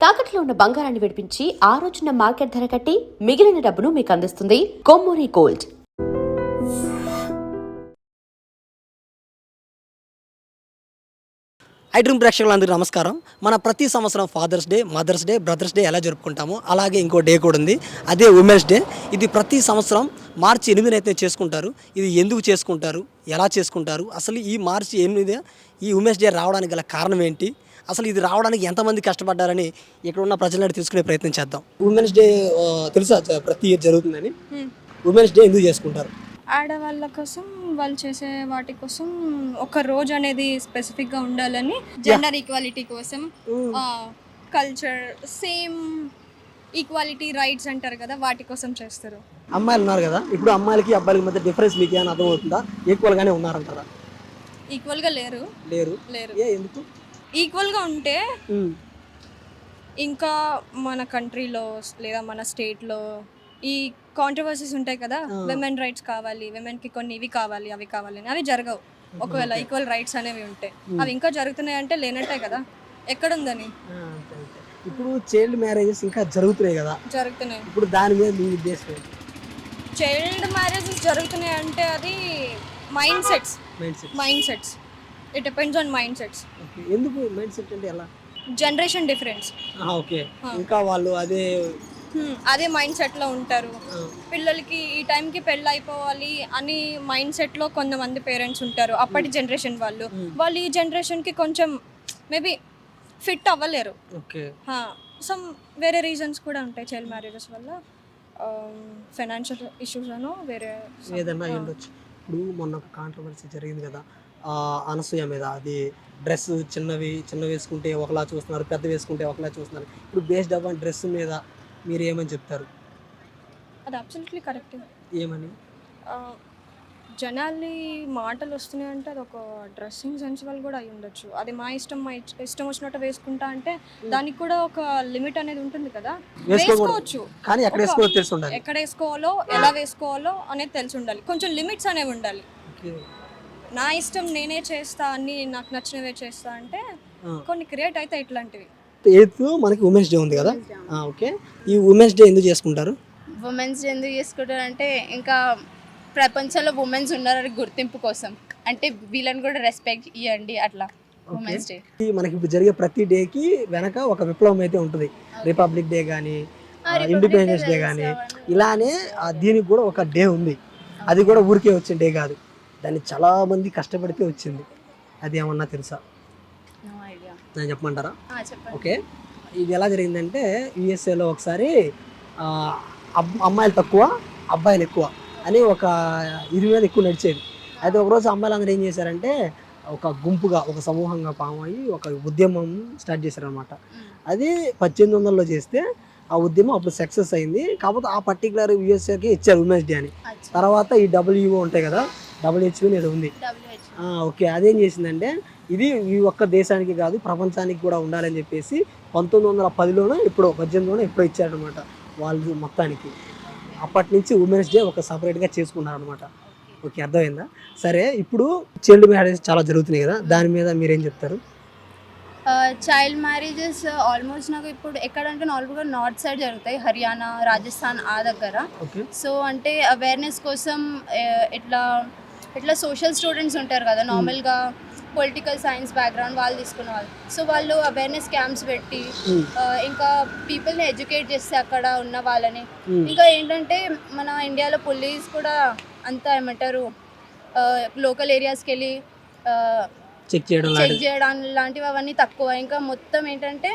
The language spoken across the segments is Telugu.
తాకట్లో ఉన్న బంగారాన్ని విడిపించి ఆ రోజున మార్కెట్ ధర కట్టి మిగిలిన డబ్బును మీకు అందిస్తుంది కొమ్మూరి గోల్డ్. ఐడ్రీమ్ ప్రేక్షకులందరికీ నమస్కారం. మన ప్రతి సంవత్సరం father's day, mother's day, brother's day ఎలా జరుపుకుంటామో అలాగే ఇంకో డే కూడా ఉంది, అదే ఉమెన్స్ డే. ఇది ప్రతి సంవత్సరం మార్చి 8న అయితే చేసుకుంటారు. ఇది ఎందుకు చేసుకుంటారు, ఎలా చేసుకుంటారు, అసలు ఈ మార్చి 8 ఈ ఉమెన్స్ డే రావడానికి గల కారణం ఏంటి, అసలు ఇది రావడానికి ఎంతమంది కష్టపడ్డారని ఇక్కడ ఉన్న ప్రజలను తెలుసుకునే ప్రయత్నం చేద్దాం. ఉమెన్స్ డే తెలుసా ప్రతి ఇయర్ జరుగుతుందని? ఉమెన్స్ డే ఎందుకు చేసుకుంటారు? ఆడవాళ్ళ కోసం వాళ్ళు చేసే వాటి కోసం ఒక రోజు అనేది స్పెసిఫిక్గా ఉండాలని, జెండర్ ఈక్వాలిటీ కోసం, కల్చర్ సేమ్ ఈక్వాలిటీ రైట్స్ అంటారు కదా, వాటి కోసం చేస్తారు. అమ్మాయిలు ఉన్నారు కదా, ఇప్పుడు అమ్మాయిలకి అబ్బాయిలకి మధ్య డిఫరెన్స్ మీకు ఏమైనా అర్థమవుతుందా? ఈక్వల్గానే ఉన్నారంటారా? ఈక్వల్గా లేరు. ఎందుకు? ఈక్వల్గా ఉంటే ఇంకా మన కంట్రీలో లేదా మన స్టేట్లో ఈ కాంట్రవర్సీస్ ఉంటాయి కదా, విమెన్ రైట్స్ కావాలి, విమెన్కి కొన్ని ఇవి కావాలి అవి కావాలి అని, అవి జరగవు ఒకవేళ ఈక్వల్ రైట్స్ అనేవి ఉంటాయి. అవి ఇంకా జరుగుతున్నాయి అంటే లేనట్టే కదా, ఎక్కడుందని. ఇప్పుడు చైల్డ్ మ్యారేజెస్ ఇంకా జరుగుతున్నాయి కదా, జరుగుతున్నాయి. ఇప్పుడు దాని మీద మీ ఉద్దేశం ఏంటి? చైల్డ్ మ్యారేజెస్ జరుగుతున్నాయి అంటే అది mind sets it depends on mind sets. ఎందుకు మైండ్ సెట్ అంటే ఎలా? Generation difference. ఓకే, ఇంకా వాళ్ళు అదే మైండ్ సెట్లో ఉంటారు. పిల్లలకి ఈ టైంకి పెళ్ళి అయిపోవాలి అని మైండ్ సెట్లో కొంతమంది పేరెంట్స్ ఉంటారు, అప్పటి జనరేషన్ వాళ్ళు ఈ జనరేషన్కి కొంచెం మేబీ ఫిట్ అవ్వలేరు. సమ్ వేరే రీజన్స్ కూడా ఉంటాయి చైల్డ్ మ్యారేజెస్ వల్ల, ఫైనాన్షియల్ ఇష్యూస్ అనో వేరే ఏదన్నా ఉండొచ్చు. ఇప్పుడు మొన్న ఒక కాంట్రవర్సీ జరిగింది కదా అనసూయ మీద, అది డ్రెస్ చిన్న వేసుకుంటే ఒకలా చూస్తున్నారు, పెద్ద వేసుకుంటే ఒకలా చూస్తున్నారు. ఇప్పుడు బేస్డ్ అవ్వని డ్రెస్ మీద మీరు ఏమని చెప్తారు? అది అబ్సల్యూట్లీ కరెక్ట్. ఏమని? జనాల్ని మాటలు వస్తున్నాయి అంటే అది ఒక డ్రెస్సింగ్ సెన్స్ వల్ల కూడా అయి ఉండొచ్చు. అది మా ఇష్టం వచ్చినట్టు వేసుకుంటా అంటే దానికి కూడా ఒక లిమిట్ అనేది ఉంటుంది కదా. వేసుకోవచ్చు కానీ ఎక్కడ వేసుకోవాలో ఎలా వేసుకోవాలో అనేది తెలిసి ఉండాలి. కొంచెం లిమిట్స్ అనేవి ఉండాలి. నా ఇష్టం నేనే చేస్తా అన్ని నాకు నచ్చినవే చేస్తా అంటే కొన్ని క్రియేట్ అయితే ఇట్లాంటివి. 8th మనకి ఉమెన్స్ డే ఉంది కదా, ఓకే, ఈ ఉమెన్స్ డే ఎందుకు చేసుకుంటారు? ఉమెన్స్ డే ఎందుకు చేసుకుంటారు అంటే ఇంకా ప్రపంచంలో ఉమెన్స్ ఉన్నారని గుర్తింపు కోసం, అంటే వీళ్ళని కూడా రెస్పెక్ట్ ఇవ్వండి అట్లా. ఉమెన్స్ డే మనకి ఇప్పుడు జరిగే ప్రతి డేకి వెనక ఒక విప్లవం అయితే ఉంటుంది. రిపబ్లిక్ డే కానీ, ఇండిపెండెన్స్ డే కానీ, ఇలానే దీనికి కూడా ఒక డే ఉంది. అది కూడా ఊరికే వచ్చిన డే కాదు, దాన్ని చాలా మంది కష్టపడితే వచ్చింది. అది ఏమన్నా తెలుసా? నేను చెప్పమంటారా? ఓకే, ఇది ఎలా జరిగిందంటే యుఎస్ఏలో ఒకసారి అమ్మాయిలు తక్కువ అబ్బాయిలు ఎక్కువ అని ఒక ఇది మీద ఎక్కువ నడిచేది. అయితే ఒకరోజు అమ్మాయిలు అందరూ ఏం చేశారంటే ఒక గుంపుగా ఒక సమూహంగా ఫామ్ అయ్యి ఒక ఉద్యమం స్టార్ట్ చేశారనమాట. అది 1800లో చేస్తే ఆ ఉద్యమం అప్పుడు సక్సెస్ అయింది. కాకపోతే ఆ పర్టికులర్ యుఎస్ఏకి ఇచ్చారు ఉమెన్స్ డే అని. తర్వాత ఈ WHO ఉంటాయి కదా, WHO ఏదో ఉంది, ఓకే, అదేం చేసిందంటే ఇది ఈ ఒక్క దేశానికి కాదు ప్రపంచానికి కూడా ఉండాలని చెప్పేసి 1910లోనో ఎప్పుడో 1800లోనో ఎప్పుడో ఇచ్చారనమాట వాళ్ళు మొత్తానికి. అప్పటి నుంచి ఉమెన్స్ డే ఒక సపరేట్గా చేసుకున్నారనమాట. ఓకే, అర్థమైందా? సరే, ఇప్పుడు చైల్డ్ మ్యారేజెస్ చాలా జరుగుతున్నాయి కదా, దాని మీద మీరేం చెప్తారు? చైల్డ్ మ్యారేజెస్ ఆల్మోస్ట్ నాకు ఇప్పుడు ఎక్కడంటే నార్మల్గా నార్త్ సైడ్ జరుగుతాయి, హర్యానా, రాజస్థాన్ ఆ దగ్గర. సో అంటే అవేర్నెస్ కోసం ఇట్లా సోషల్ స్టూడెంట్స్ ఉంటారు కదా, నార్మల్గా పొలిటికల్ సైన్స్ బ్యాక్గ్రౌండ్ వాళ్ళు తీసుకున్న వాళ్ళు, సో వాళ్ళు అవేర్నెస్ క్యాంప్స్ పెట్టి ఇంకా పీపుల్ని ఎడ్యుకేట్ చేస్తే అక్కడ ఉన్న వాళ్ళని. ఇంకా ఏంటంటే మన ఇండియాలో పోలీస్ కూడా అంతా ఏమంటారు లోకల్ ఏరియాస్కి వెళ్ళి చెక్ చేయడం లాంటివి అవన్నీ తక్కువ. ఇంకా మొత్తం ఏంటంటే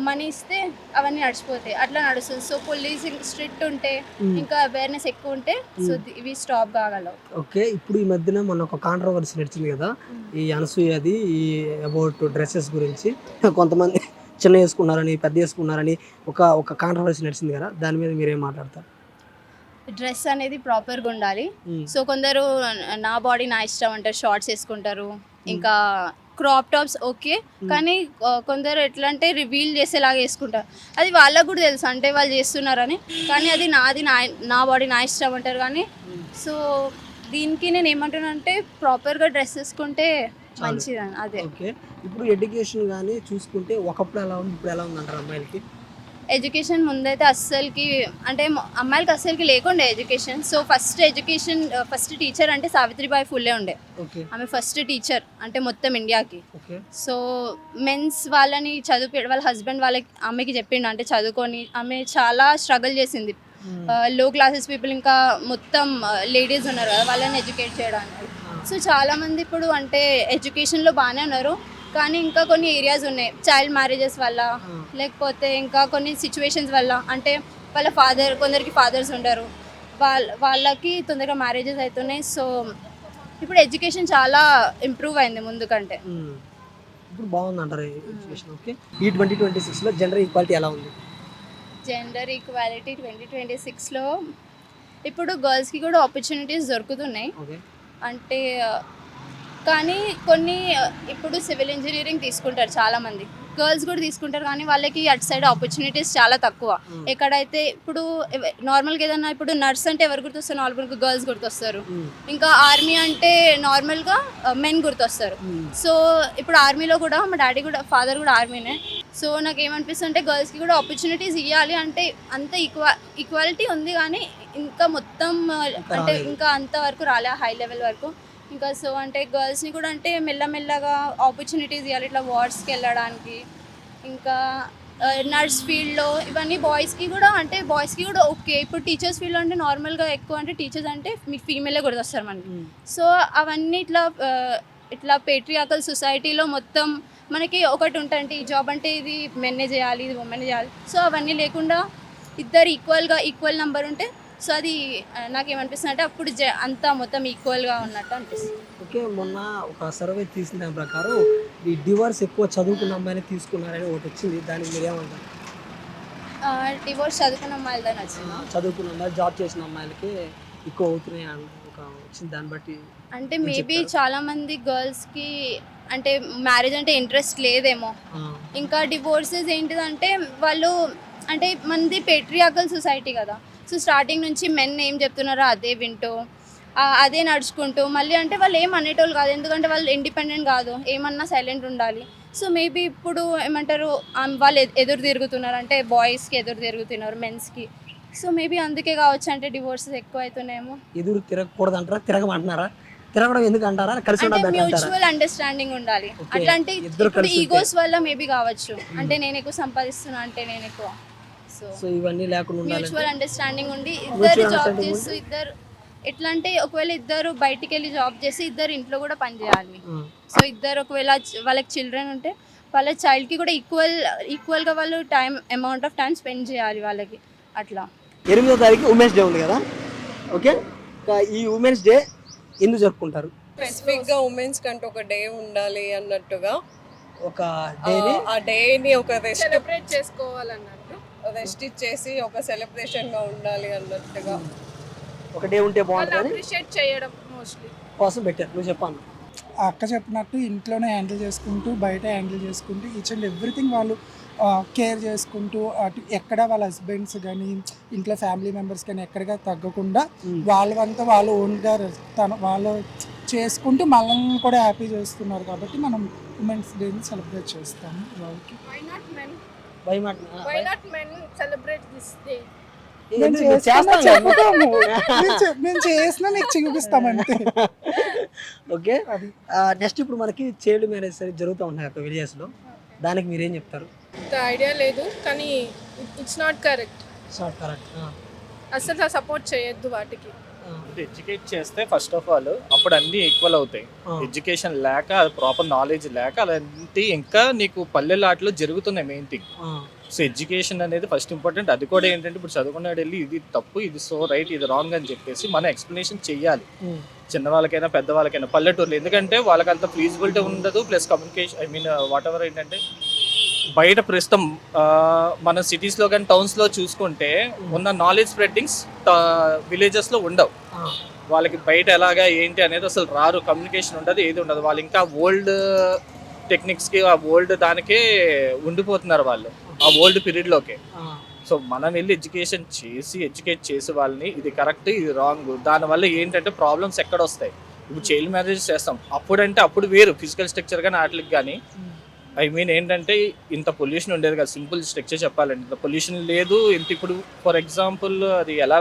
మనీ ఇస్తే అవన్నీ నడిచిపోతాయి, అట్లా నడుస్తుంది. సో పోలీసింగ్ స్ట్రిక్ట్ ఉంటే ఇంకా అవేర్నెస్ ఎక్కువ ఉంటే సో ఇవి స్టాప్ కాగలవు. ఓకే, ఇప్పుడు ఈ మధ్యన మొన్న ఒక కాంట్రవర్సీ నడిచింది కదా, ఈ అనసూయది, ఈ అబౌట్ డ్రెస్సెస్ గురించి. కొంతమంది చిన్న వేసుకున్నారని, పెద్ద వేసుకున్నారని ఒక కాంట్రవర్సీ నడిచింది కదా, దాని మీద మీరేం మాట్లాడతారు? డ్రెస్ అనేది ప్రాపర్గా ఉండాలి. సో కొందరు నా బాడీ నా ఇష్టం అంటారు, షార్ట్స్ వేసుకుంటారు, ఇంకా క్రాప్ టాప్స్ ఓకే, కానీ కొందరు ఎట్లా అంటే రివీల్ చేసేలాగా వేసుకుంటారు. అది వాళ్ళకు కూడా తెలుసు అంటే వాళ్ళు చేస్తున్నారని, కానీ అది నా బాడీ నా ఇష్టం అంటారు. కానీ సో దీనికి నేను ఏమంటున్నా అంటే ప్రాపర్గా డ్రెస్ వేసుకుంటే మంచిదని అదే. ఓకే. ఇప్పుడు ఎడ్యుకేషన్ కానీ చూసుకుంటే ఒకప్పుడు ఎలా ఉంది, ఇప్పుడు ఎలా ఉంది అంటారు అమ్మాయిలకి? ఎడ్యుకేషన్ ముందైతే అస్సలకి అంటే అమ్మాయిలకి అస్సలకి లేకుండే ఎడ్యుకేషన్. సో ఫస్ట్ టీచర్ అంటే సావిత్రిబాయి ఫుల్లే ఉండే. ఓకే. ఆమె ఫస్ట్ టీచర్ అంటే మొత్తం ఇండియాకి. ఓకే. సో మెన్స్ వాళ్ళని వాళ్ళ హస్బెండ్ వాళ్ళకి ఆమెకి చెప్పిండు అంటే చదువుకొని. ఆమె చాలా స్ట్రగుల్ చేసింది. లో క్లాసెస్ పీపుల్ ఇంకా మొత్తం లేడీస్ ఉన్నారు కదా వాళ్ళని ఎడ్యుకేట్ చేయడానికి. సో చాలామంది ఇప్పుడు అంటే ఎడ్యుకేషన్లో బాగానే ఉన్నారు, కానీ ఇంకా కొన్ని ఏరియాస్ ఉన్నాయి చైల్డ్ మ్యారేజెస్ వల్ల, లేకపోతే ఇంకా కొన్ని సిచ్యువేషన్స్ వల్ల. అంటే వాళ్ళ కొందరికి ఫాదర్స్ ఉండరు, వాళ్ళకి తొందరగా మ్యారేజెస్ అవుతున్నాయి. సో ఇప్పుడు ఎడ్యుకేషన్ చాలా ఇంప్రూవ్ అయింది ముందు కంటే. ఇప్పుడు బాగుంది అంటారు ఎడ్యుకేషన్. ఓకే. ఈ 2026లో జెండర్ ఈక్వాలిటీ ఎలా ఉంది? జెండర్ ఈక్వాలిటీ 2026లో ఇప్పుడు గర్ల్స్కి కూడా ఆపర్చునిటీస్ దొరుకుతున్నాయి. ఓకే. అంటే కానీ కొన్ని ఇప్పుడు సివిల్ ఇంజనీరింగ్ తీసుకుంటారు చాలామంది, గర్ల్స్ కూడా తీసుకుంటారు, కానీ వాళ్ళకి అటు సైడ్ ఆపర్చునిటీస్ చాలా తక్కువ. ఎక్కడైతే ఇప్పుడు నార్మల్గా ఏదన్నా ఇప్పుడు నర్స్ అంటే ఎవరు గుర్తొస్తారు? నార్మల్గా గర్ల్స్ గుర్తొస్తారు. ఇంకా ఆర్మీ అంటే నార్మల్గా మెన్ గుర్తొస్తారు. సో ఇప్పుడు ఆర్మీలో కూడా మా డాడీ కూడా ఫాదర్ కూడా ఆర్మీనే. సో నాకు ఏమనిపిస్తుంటే గర్ల్స్కి కూడా ఆపర్చునిటీస్ ఇవ్వాలి. అంటే అంత ఈక్వాలిటీ ఉంది, కానీ ఇంకా మొత్తం అంటే ఇంకా అంతవరకు రాలే హై లెవెల్ వరకు. ఇంకా సో అంటే గర్ల్స్ని కూడా అంటే మెల్లమెల్లగా ఆపర్చునిటీస్ ఇవ్వాలి ఇట్లా వార్స్కి వెళ్ళడానికి. ఇంకా నర్స్ ఫీల్డ్లో ఇవన్నీ బాయ్స్కి కూడా అంటే బాయ్స్కి కూడా ఓకే. ఇప్పుడు టీచర్స్ ఫీల్డ్ అంటే నార్మల్గా ఎక్కువ అంటే టీచర్స్ అంటే మీకు ఫీమేలే గుర్తొస్తారు మనకి. సో అవన్నీ ఇట్లా పేట్రియాకల్ సొసైటీలో మొత్తం మనకి ఒకటి ఉంటుంది, ఈ జాబ్ అంటే ఇది మెన్నే చేయాలి, ఇది ఉమెన్ చేయాలి. సో అవన్నీ లేకుండా ఇద్దరు ఈక్వల్ నెంబర్ ఉంటే సో అది నాకేమనిపిస్తుంది అంటే అప్పుడు అంతా మొత్తం ఈక్వల్గా ఉన్నట్టు అనిపిస్తుంది. ఓకే. మొన్న ఒక సర్వే తీసిన దాని ప్రకారం ఈ డివోర్స్ ఎక్కువ చదువుకున్న అమ్మాయిని తీసుకున్నారని ఒకటి వచ్చింది, దానికి మీరు ఏమంటారు? డివోర్స్ చదువుకున్న అమ్మాయిలదని వచ్చింది. చదువుకున్న అమ్మాయిలు జాబ్ చేసిన అమ్మాయిలకి ఎక్కువ అవుతున్నాయి అని ఒక వచ్చింది. దాన్ని బట్టి అంటే మేబీ చాలామంది గర్ల్స్కి అంటే మ్యారేజ్ అంటే ఇంట్రెస్ట్ లేదేమో. ఇంకా డివోర్సెస్ ఏంటిదంటే వాళ్ళు అంటే మనది పేట్రియాకల్ సొసైటీ కదా. సో స్టార్టింగ్ నుంచి మెన్ ఏం చెప్తున్నారో అదే వింటూ అదే నడుచుకుంటూ మళ్ళీ అంటే వాళ్ళు ఏం అనేటోళ్ళు కాదు, ఎందుకంటే వాళ్ళు ఇండిపెండెంట్ కాదు, ఏమన్నా సైలెంట్ ఉండాలి. సో మేబీ ఇప్పుడు ఏమంటారు వాళ్ళు ఎదురు తిరుగుతున్నారు, అంటే బాయ్స్కి ఎదురు తిరుగుతున్నారు మెన్స్కి. సో మేబీ అందుకే కావచ్చు అంటే డివోర్సెస్ ఎక్కువ అవుతున్నాయేమో. ఎదురు తిరగకూడదు అంటారా, తిరగమంటున్నారా? తిరగడం ఎందుకు అంటారా? కలిసి అంటే మ్యూచువల్ అండర్స్టాండింగ్ ఉండాలి. అట్లా అంటే ఇప్పుడు ఈగోస్ వల్ల మేబీ కావచ్చు, అంటే నేను ఎక్కువ సంపాదిస్తున్నా అంటే నేను ఎక్కువ. సో ఇవన్నీ లేకుండా మ్యూచువల్ అండర్స్టాండింగ్ ఉండి ఇద్దరు జాబ్ చేస్తూ ఇద్దరు ఎట్లా అంటే ఒకవేళ ఇద్దరు బయటికి వెళ్ళి జాబ్ చేసి ఇద్దరు ఇంట్లో కూడా పని చేయాలి. సో ఇద్దరు ఒకవేళ వాళ్ళకి చిల్డ్రన్ ఉంటే వాళ్ళ చైల్డ్కి కూడా ఈక్వల్గా వాళ్ళు అమౌంట్ ఆఫ్ టైం స్పెండ్ చేయాలి వాళ్ళకి. అట్లా 8వ తారీఖు ఉమెన్స్ డే ఉంది కదా. ఓకే. ఈ ఉమెన్స్ డే ఎందుకు జరుపుకుంటారు? స్పెసిఫిక్గా ఉమెన్స్ కంటే ఒక డే ఉండాలి అన్నట్టుగా ఒక డేని ఆ డేని ఒక సెలబ్రేట్ చేసుకోవాలన్నట్టు రెస్ట్ ఇచ్చేసి ఒక సెలబ్రేషన్గా ఉండాలి అన్నట్టుగా ఒక డే ఉంటే బాగుంటుంది అప్రిషియేట్ చేయడం మోస్ట్లీ కోసం పెట్టారు. నువ్వు చెప్పాను. అక్క చెప్పినట్టు ఇంట్లోనే హ్యాండిల్ చేసుకుంటూ బయట హ్యాండిల్ చేసుకుంటూ ఈచ్ అండ్ ఎవ్రీథింగ్ వాళ్ళు కేర్ చేసుకుంటూ అటు ఎక్కడ వాళ్ళ హస్బెండ్స్ కానీ ఇంట్లో ఫ్యామిలీ మెంబర్స్ కానీ ఎక్కడిగా తగ్గకుండా వాళ్ళంతా వాళ్ళు ఓన్గా వాళ్ళు చేసుకుంటూ మనల్ని కూడా హ్యాపీ చేస్తున్నారు. కాబట్టి మనం ఉమెన్స్ డేని సెలబ్రేట్ చేస్తాము. వాళ్ళకి why not men celebrate this day? మేము చేసినా నీకు చూపిస్తామంటే. ఓకే. నెక్స్ట్ ఇప్పుడు మనకి చైల్డ్ మ్యారేజ్ జరుగుతూ ఉన్నాయి అక్కడ విలేజెస్లో, దానికి మీరేం చెప్తారు? ఐడియా లేదు, కానీ ఇట్స్ నాట్ కరెక్ట్. అసలు సపోర్ట్ చేయొద్దు వాటికి. ఎడ్యుకేట్ చేస్తే ఫస్ట్ ఆఫ్ ఆల్ అప్పుడు అన్ని ఈక్వల్ అవుతాయి. ఎడ్యుకేషన్ లేక ప్రాపర్ నాలెడ్జ్ లేక అలాంటి ఇంకా నీకు పల్లెల ఆటలు జరుగుతున్నాయి మెయిన్ థింగ్. సో ఎడ్యుకేషన్ అనేది ఫస్ట్ ఇంపార్టెంట్. అది కూడా ఏంటంటే ఇప్పుడు చదువుకున్నాడు వెళ్ళి ఇది తప్పు, ఇది సో రైట్, ఇది రాంగ్ అని చెప్పేసి మనం ఎక్స్ప్లెనేషన్ చెయ్యాలి చిన్నవాళ్ళకైనా పెద్దవాళ్ళకైనా పల్లెటూర్లు. ఎందుకంటే వాళ్ళకి అంత ఫీజిబిలిటీ ఉండదు, ప్లస్ కమ్యూనికేషన్ వాట్ ఎవర్ ఏంటంటే బయట ప్రస్తుతం మన సిటీస్లో కానీ టౌన్స్లో చూసుకుంటే ఉన్న నాలెడ్జ్ స్ప్రెడ్డింగ్స్ విలేజెస్లో ఉండవు. వాళ్ళకి బయట ఎలాగా ఏంటి అనేది అసలు రారు, కమ్యూనికేషన్ ఉండదు, ఏది ఉండదు. వాళ్ళు ఇంకా ఓల్డ్ టెక్నిక్స్కి ఆ ఓల్డ్ దానికే ఉండిపోతున్నారు వాళ్ళు, ఆ ఓల్డ్ పీరియడ్లోకే. సో మనం వెళ్ళి ఎడ్యుకేట్ చేసి వాళ్ళని ఇది కరెక్ట్ ఇది రాంగ్, దానివల్ల ఏంటంటే ప్రాబ్లమ్స్ ఎక్కడ వస్తాయి. ఇప్పుడు చైల్డ్ మ్యారేజెస్ చేస్తాం, అప్పుడంటే అప్పుడు వేరు ఫిజికల్ స్ట్రక్చర్ కానీ వాటికి కానీ. ఐ మీన్ ఏంటంటే ఇంత పొల్యూషన్ ఉండేది కదా, సింపుల్ స్ట్రక్చర్ చెప్పాలంటే ఇంత పొల్యూషన్ లేదు. ఇంత ఇప్పుడు ఫర్ ఎగ్జాంపుల్ అది ఎలా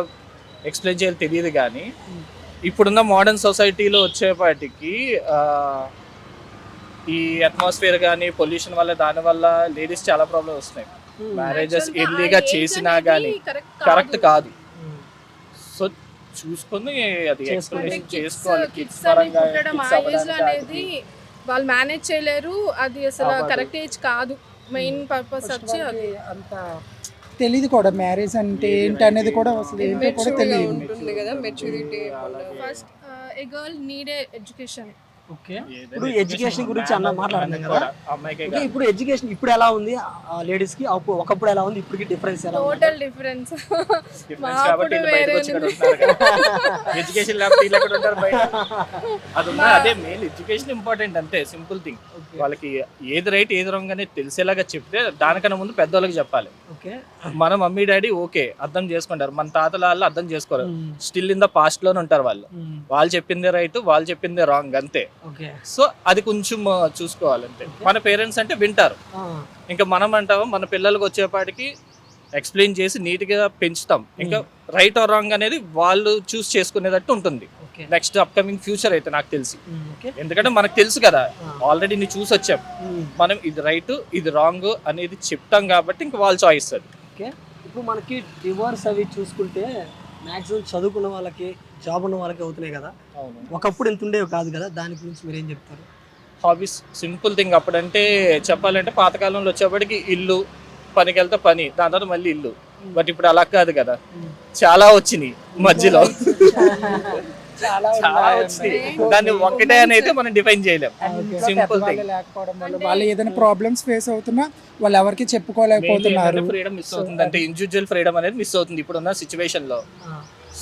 ఎక్స్ప్లెయిన్ చేయాలో తెలియదు కానీ ఇప్పుడున్న మోడర్న్ సొసైటీలో వచ్చేపాటికి ఈ అట్మాస్ఫియర్ కానీ పొల్యూషన్ వల్ల దానివల్ల లేడీస్ చాలా ప్రాబ్లమ్ వస్తున్నాయి. మ్యారేజెస్ ఎర్లీగా చేసినా కానీ కరెక్ట్ కాదు. సో చూసుకొని అది ఎక్స్ప్లెనేషన్ చేసుకోవాలి. కిడ్స్ పరంగా అనేది వాళ్ళు మేనేజ్ చేయలేరు, అది అసలు కరెక్ట్ ఏజ్ కాదు. మెయిన్ పర్పస్ వచ్చి అది అంత తెలియదు కూడా మ్యారేజ్ అంటే ఏంటి అనేది కూడా అసలు ఏంటో కూడా తెలియదు. ఉంటుంది కదా మెచ్యూరిటీ. ఫస్ట్ ఏ గర్ల్ నీడ్ ఎడ్యుకేషన్. ఓకే, ఇప్పుడు ఎడ్యుకేషన్ గురించి అన్న మాట్లాడుతున్నాం కదా. అమ్మాయికే ఓకే, ఇప్పుడు ఎడ్యుకేషన్ ఇప్పుడు ఎలా ఉంది లేడీస్ కి, ఒకప్పుడు ఎలా ఉంది, ఇప్పటికి డిఫరెన్స్ ఎలా ఉంది? Total difference. కాబట్టి ఎడ్యుకేషన్ లేకపోతే ఉంటారు బయట. అది ఉన్నా అదే మెయిన్ ఎడ్యుకేషన్ ఇంపార్టెంట్ అంతే, సింపుల్ థింగ్. వాళ్ళకి ఏది రైట్ ఏది రాంగ్ అనేది తెలిసేలాగా చెప్తే దానికన్నా ముందు పెద్దవాళ్ళకి చెప్పాలి. ఓకే, మన మమ్మీ డాడీ ఓకే అర్థం చేసుకుంటారు, మన తాతల వాళ్ళు అర్థం చేసుకోరు. స్టిల్ ఇన్ ద పాస్ట్ లోనే ఉంటారు వాళ్ళు. వాళ్ళు చెప్పిందే రైట్, వాళ్ళు చెప్పిందే రాంగ్ అంతే. ఓకే, సో అది కొంచెం చూసుకోవాలంటే. మన పేరెంట్స్ అంటే వింటారు, ఇంకా మనం అంటాము మన పిల్లలకు వచ్చేపాటికి ఎక్స్ప్లెయిన్ చేసి నీట్గా పెంచుతాం. ఇంకా రైట్ ఆర్ రాంగ్ అనేది వాళ్ళు చూస్ చేసుకునేటట్టు ఉంటుంది నెక్స్ట్ అప్కమింగ్ ఫ్యూచర్ అయితే నాకు తెలిసి. ఎందుకంటే మనకు తెలుసు కదా ఆల్రెడీ నీ చూసి వచ్చాం, మనం ఇది రైట్ ఇది రాంగ్ అనేది చెప్తాం కాబట్టి ఇంకా వాళ్ళు చాయిస్ అది. ఓకే, ఇప్పుడు మనకి డివోర్స్ అవి చూసుకుంటే మ్యాక్సిమం చదువుకున్న వాళ్ళకి జాబ్ ఉన్న వాళ్ళకి అవుతున్నాయి కదా. ఒకప్పుడు ఎంత ఉండేవి కాదు కదా, దాని గురించి మీరు ఏం చెప్తారు? Hobbies simple thing. అప్పుడంటే చెప్పాలంటే పాతకాలంలో వచ్చేప్పటికి ఇల్లు, పనికి వెళ్తే పని, దాని తర్వాత మళ్ళీ ఇల్లు. బట్ ఇప్పుడు అలా కాదు కదా, చాలా వచ్చినాయి మధ్యలో, చాలా వచ్చినాయి. దాన్ని ఒక్కటే అని అయితే మనం డిఫైన్ చేయలేం. Simple thing. లేకపోవడం వల్ల వాళ్ళు ఏదైనా ప్రాబ్లమ్స్ ఫేస్ అవుతున్నా వాళ్ళు ఎవరికి చెప్పుకోలేకపోతున్నారు. ఫ్రీడమ్ మిస్ అవుతుంది, అంటే ఇండివిజువల్ ఫ్రీడమ్ అనేది మిస్ అవుతుంది ఇప్పుడున్న సిచ్యువేషన్ లో.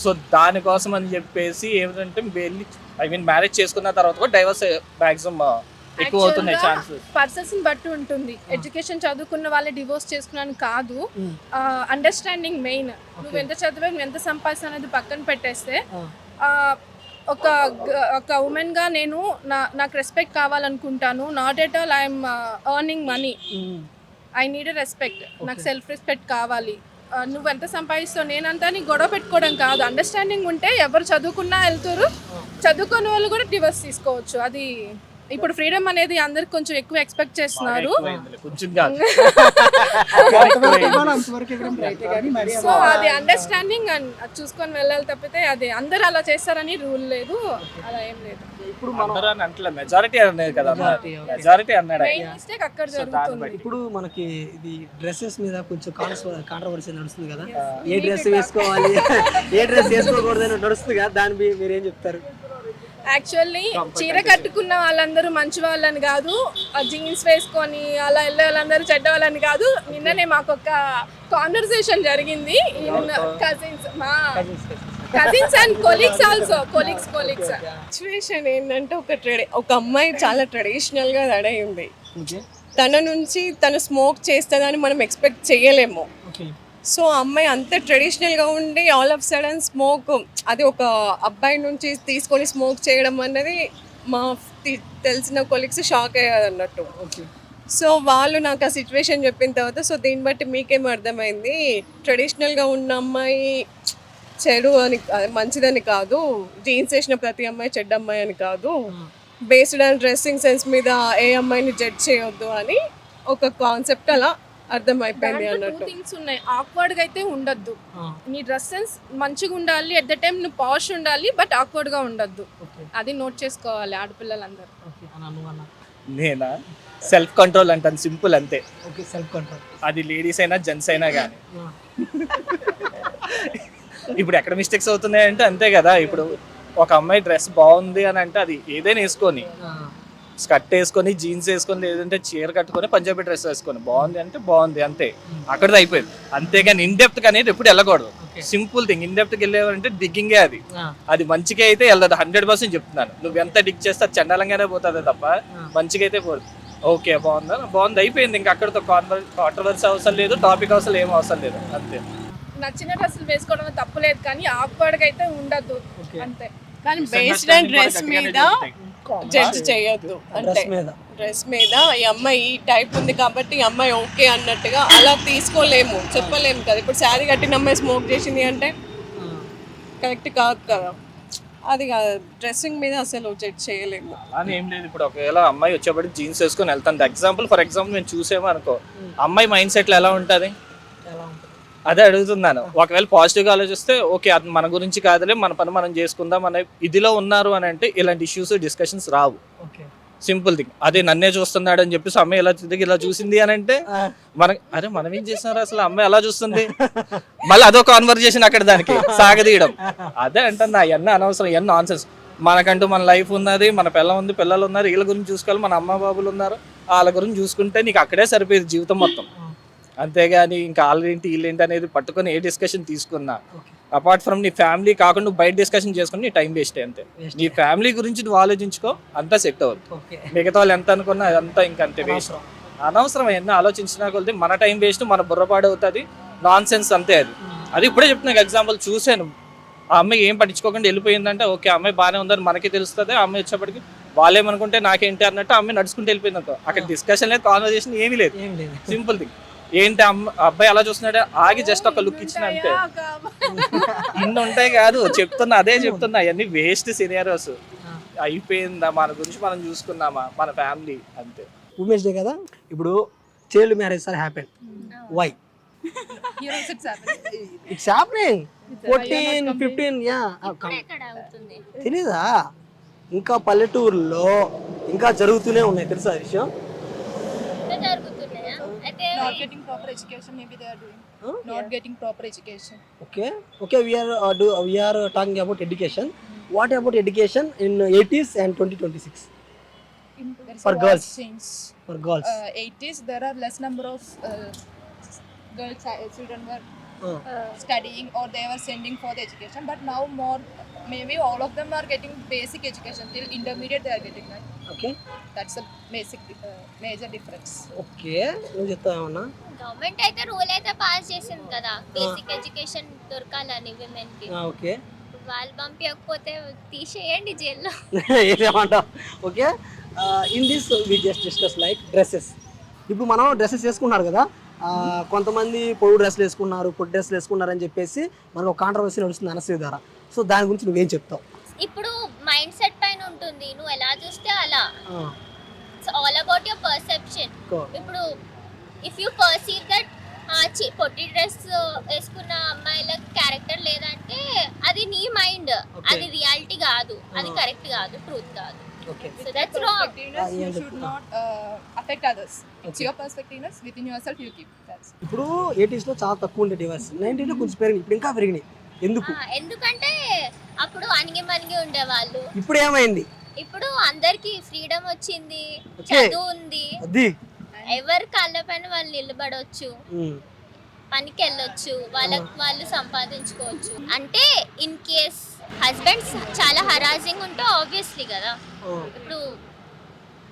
సో దానికోసం అని చెప్పేసి ఏమిటంటే వెళ్ళి ఐ మీన్ మ్యారేజ్ చేసుకున్న తర్వాత కూడా డైవర్స్ మాక్సిమం ఎక్కువ అవుతున్నాయి ఛాన్సెస్. పర్సన్స్ బట్టి ఉంటుంది. ఎడ్యుకేషన్ చదువుకున్న వాళ్ళే డివోర్స్ చేసుకున్నాను కాదు, అండర్స్టాండింగ్ మెయిన్. నువ్వు ఎంత చదివా, నువ్వు ఎంత సంపాదిస్తా అనేది పక్కన పెట్టేస్తే ఒక ఉమెన్ గా నేను నాకు రెస్పెక్ట్ కావాలనుకుంటాను. Not at all I'm earning money, I need a respect. నాకు సెల్ఫ్ రెస్పెక్ట్ కావాలి. నువ్వు ఎంత సంపాదిస్తావు నేనంతా నీ గొడవ పెట్టుకోవడం కాదు. అండర్స్టాండింగ్ ఉంటే ఎవరు చదువుకున్నా వెళ్తారు, చదువుకునే వాళ్ళు కూడా డివోర్స్ తీసుకోవచ్చు. అది ఇప్పుడు ఫ్రీడమ్ అనేది అందరికి కొంచెం ఎక్కువ ఎక్స్పెక్ట్ చేస్తున్నారు. సో అది అండర్స్టాండింగ్ చూసుకొని వెళ్ళాలి తప్పితే అది అందరు అలా చేస్తారని రూల్ లేదు, అలా ఏం లేదు. ఇప్పుడు మెజారిటీ అనేది కదా, మెజారిటీ అన్నాడు. మిస్టేక్ అక్కడ జరుగుతుంది. ఇప్పుడు మనకి ఇది డ్రెస్సెస్ మీద కొంచెం కాంట్రవర్సీ నడుస్తుంది కదా, ఏ డ్రెస్ వేసుకోవాలి ఏ డ్రెస్ వేసుకోకూడదు నడుస్తుంది కదా, దాని మీరు ఏం చెప్తారు? యాక్చువల్లీ చీర కట్టుకున్న వాళ్ళందరూ మంచి వాళ్ళని కాదు, జీన్స్ వేసుకొని అలా వెళ్ళే వాళ్ళందరూ చెడ్డ వాళ్ళని కాదు. నిన్ననే మాకు ఒక కాన్వర్సేషన్ జరిగింది. Cousins and colleagues also, colleagues situation ఏంటంటే ఒక అమ్మాయి చాలా ట్రెడిషనల్ గా రెడీ ఉంది. తన నుంచి తను స్మోక్ చేస్తుందని మనం ఎక్స్పెక్ట్ చేయలేము. సో అమ్మాయి అంత ట్రెడిషనల్గా ఉండి ఆల్ ఆఫ్ సడన్ స్మోక్, అది ఒక అబ్బాయి నుంచి తీసుకొని స్మోక్ చేయడం అన్నది మా తెలిసిన కొలీగ్స్ షాక్ అయ్యారు అన్నట్టు. సో వాళ్ళు నాకు ఆ సిచ్యువేషన్ చెప్పిన తర్వాత సో దీన్ని బట్టి మీకేం అర్థమైంది, ట్రెడిషనల్గా ఉన్న అమ్మాయి చెడు అని మంచిదని కాదు, జీన్స్ వేసిన ప్రతి అమ్మాయి చెడ్డ అమ్మాయి అని కాదు, బేస్డ్ ఆన్ డ్రెస్సింగ్ సెన్స్ మీద ఏ అమ్మాయిని జడ్జ్ చేయొద్దు అని ఒక కాన్సెప్ట్ అలా అర్థమైపోయింది అన్నట్టు. థింగ్స్ ఉన్నాయి. ఆక్వర్డ్ గా అయితే ఉండద్దు. నీ డ్రెస్ సెన్స్ మంచిగా ఉండాలి, ఎట్ ద టైం నువ్వు పాష్ ఉండాలి, బట్ ఆక్వర్డ్ గా ఉండద్దు. అది నోట్ చేసుకోవాలి ఆడపిల్లలందరూ. నేనా సెల్ఫ్ కంట్రోల్ అంటాను, సింపుల్ అంతే. Okay, self control. అది లేడీస్ అయినా జెంట్స్ అయినా కానీ. ఇప్పుడు ఎక్కడ మిస్టేక్స్ అవుతున్నాయంటే అంతే కదా. ఇప్పుడు ఒక అమ్మాయి డ్రెస్ బాగుంది అని అంటే అది ఏదైనా వేసుకొని, స్కర్ట్ వేసుకొని, జీన్స్ వేసుకొని, లేదంటే చీర కట్టుకొని, పంజాబీ డ్రెస్ వేసుకొని బాగుంది అంటే బాగుంది అంతే, అక్కడితో అయిపోయింది. అంతేగాని ఇన్ డెప్త్ అనేది ఎప్పుడు వెళ్ళకూడదు. Simple thing. ఇన్ డెప్త్కి వెళ్ళేవారంటే డిగ్గింగే, అది మంచిగా అయితే వెళ్ళదు. 100% చెప్తున్నాను. నువ్వు ఎంత డిగ్ చేస్తే అది చండాలంగానే పోతుంది తప్ప మంచిగా అయితే పోదు. ఓకే బాగుందా, బాగుంది అయిపోయింది. ఇంకా అక్కడితో కాంట్రవర్సీ అవసరం లేదు, టాపిక్ అవసరం ఏం అవసరం లేదు, అంతే. నచ్చిన డ్రెస్సులు వేసుకోవడం తప్పులేదు కానీ ఆక్వర్డ్ గా అయితే ఉండద్దు అంతే. కానీ బేస్డ్ అండ్ డ్రెస్ మీద జడ్జ్ చేయొద్దు. అంటే డ్రెస్ మీద డ్రెస్ మీద ఈ అమ్మాయి ఈ టైప్ ఉంది కాబట్టి ఈ అమ్మాయి ఓకే అన్నట్టుగా అలా తీసుకోలేము, చెప్పలేము కదా. ఇప్పుడు శారీ కట్టిన అమ్మాయి స్మోక్ చేసింది అంటే కరెక్ట్ కాదు కదా. అది కాదు, డ్రెస్సింగ్ మీద అసలు జడ్జ్ చేయలేము. అని ఏం లేదు. ఇప్పుడు ఒకవేళ అమ్మాయి వచ్చేప్పటికి జీన్స్ వేసుకొని వెళ్తాను ఫర్ ఎగ్జాంపుల్ మేము చూసేమో అనుకో, అమ్మాయి మైండ్ సెట్లో ఎలా ఉంటుంది ఎలా ఉంటుంది? అదే అడుగుతున్నాను. ఒకవేళ పాజిటివ్గా ఆలోచిస్తే ఓకే అది మన గురించి కాదులే, మన పని మనం చేసుకుందాం అనే ఇదిలో ఉన్నారు అని అంటే ఇలాంటి ఇష్యూస్ డిస్కషన్స్ రావు. Okay simple thing. అదే నన్నే చూస్తున్నాడు అని చెప్పేసి అమ్మాయి ఇలా చూసింది అని అంటే మనం ఏం చేస్తున్నారు అసలు, అమ్మాయి అలా చూస్తుంది, మళ్ళీ అదో కాన్వర్జేషన్ అక్కడ దానికి సాగదీయడం. అదే అంటుంది అవన్నీ అనవసరం, ఇవన్నీ నాన్సెన్స్. మనకంటూ మన లైఫ్ ఉన్నది, మన పిల్లలు ఉన్నారు, వీళ్ళ గురించి చూసుకోవాలి. మన అమ్మ బాబులు ఉన్నారు, వాళ్ళ గురించి చూసుకుంటే నీకు అక్కడే సరిపోయేది జీవితం మొత్తం. అంతేగాని ఇంకా వాళ్ళేంటి వీళ్ళేంటి అనేది పట్టుకొని ఏ డిస్కషన్ తీసుకున్నా అపార్ట్ ఫ్రమ్ నీ ఫ్యామిలీ కాకుండా నువ్వు బయట డిస్కషన్ చేసుకుని నీ టైం వేస్ట్ అంతే. నీ ఫ్యామిలీ గురించి నువ్వు ఆలోచించుకో, అంతా సెట్ అవుతుంది. మిగతా వాళ్ళు ఎంత అనుకున్నా అదంతా ఇంకంతే వేస్ట్, అనవసరం. ఎన్నో ఆలోచించినా కొలితే మన టైం వేస్ట్, మన బుర్రపాడు అవుతుంది, నాన్ సెన్స్ అంతే. అది ఇప్పుడే చెప్తున్నా ఎగ్జాంపుల్ చూశాను. ఆ అమ్మాయి ఏం పట్టించుకోకుండా వెళ్ళిపోయిందంటే ఓకే అమ్మాయి బాగానే ఉందని మనకి తెలుస్తుంది. ఆ అమ్మాయి వచ్చేప్పటికి వాళ్ళేమనుకుంటే నాకేంటి అన్నట్టు అమ్మాయి నడుచుకుంటూ వెళ్ళిపోయింది అనుకో. అక్కడ డిస్కషన్ లేదు, కాన్వర్జేషన్ ఏమీ లేదు, సింపుల్ థింగ్. ఏంటి అబ్బాయి అలా చూస్తున్నాడే ఆగి జస్ట్ ఒక లుక్ ఇచ్చిన అంతే. ఇన్ని ఉంటాయి కాదు చెప్తున్నా, అదే చెప్తున్నా, అవన్నీ వేస్ట్ సినారియోస్. అయిపోయిందా, మన గురించి మనం చూసుకున్నామా, మన ఫ్యామిలీ అంతే. ఉమెన్స్ డే కదా, ఇప్పుడు child marriage are happen. Why? It's happening 14, 15 తెలీదా? ఇంకా పల్లెటూరులో ఇంకా జరుగుతూనే ఉన్నాయి, తెలుసా విషయం? Not getting proper education, maybe they are doing. Not getting proper education. Okay, we are talking about education. What about education in 80s and 2026 for girls? Change. For girls 80s there are less number of girls children were studying or they were sending for the education, but now more, maybe all of them are getting basic education till intermediate they are getting, right? Okay, that's a basic major difference. okay, నువ్వు చెప్తావన్నా? గవర్నమెంట్ అయితే రూల్ అయితే పాస్ చేసింది కదా, బేసిక్ ఎడ్యుకేషన్ దొరకాలని విమెన్ కి. ఓకే, వాళ్ళు పంపించకపోతే తీసేయండి జైల్లో. ఏమంటావు? Okay, in this we just discuss like dresses. ఇప్పుడు మనం డ్రెస్సెస్ వేసుకున్నారు కదా, కొంతమంది పొడుగు డ్రెస్సులు వేసుకున్నారు, పొట్టి డ్రెస్సులు వేసుకున్నారు అని చెప్పేసి మనకు ఒక కాంట్రవర్సీ నడుస్తుంది అనసూయ ద్వారా. సో దాని గురించి నువ్వేం చెప్తావు? ఇప్పుడు మైండ్ సెట్ పైన ఉంటుంది, నువ్వు ఎలా చూస్తే అలా. It's all about your perception. ఇప్పుడు ఇఫ్ యూ పర్సీవ్ దట్ పొట్టి డ్రెస్ వేసుకున్న అమ్మాయిల క్యారెక్టర్ లేదంటే అది నీ మైండ్, అది రియాలిటీ కాదు, అది కరెక్ట్ కాదు, ట్రూత్ కాదు. So that's wrong. You should not affect others. It's your perspectiveness, within yourself you keep. That's it. ఇప్పుడు 80s లో చాలా తక్కువ ఉండే డివైస్, 90s లో కొంచెం పెరిగింది, ఇప్పుడు ఇంకా పెరిగినాయి. ఎందుకు? ఎందుకంటే అప్పుడు అణిగి మణిగి ఉండేవాళ్ళు, ఇప్పుడు ఏమైంది? ఇప్పుడు అందరికి ఫ్రీడమ్ వచ్చింది, చదువు ఉంది, అది ఎవరి కాళ్ళ పైన వాళ్ళు నిలబడవచ్చు, పనికి వెళ్ళొచ్చు, వాళ్ళు సంపాదించుకోవచ్చు. అంటే ఇన్ కేస్ హస్బెండ్స్ చాలా హరాసింగ్ ఉంటే ఆబ్వియస్లీ కదా, ఇప్పుడు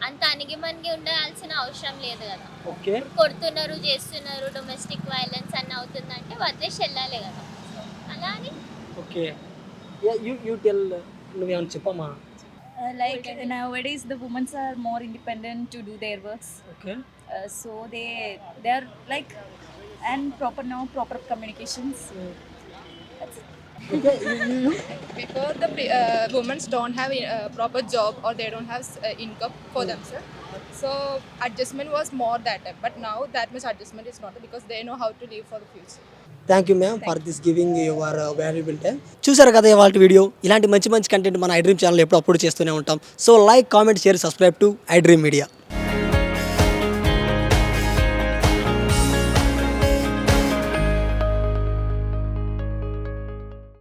అంత అణిగి మణిగి ఉండాల్సిన అవసరం లేదు కదా. ఓకే, కొడుతున్నారు, చేస్తున్నారు, డొమెస్టిక్ వైలెన్స్ అన్న అవుతుందంటే వదిలేసి వెళ్ళాలి కదా. అలా అని ఓకే, యూ టెల్, నువ్వేమన్నా చెప్పమ్మా? Like nowadays the women are more independent to do their works. Okay. So they are like and proper communications. That's it. Okay, you? Before the women don't have a proper job or they don't have income for themselves, so adjustment was more that time, but now that much adjustment is not, because they know how to live for the future. Thank you ma'am for this giving your valuable time. చూసారు కదా ఇవాళ వీడియో. ఇలాంటి మంచి కంటెంట్ మన ఐ డ్రీమ్ ఛానల్ ఎప్పుడు అప్లోడ్ చేస్తూనే ఉంటాం. So like, comment, share, subscribe to I dream media.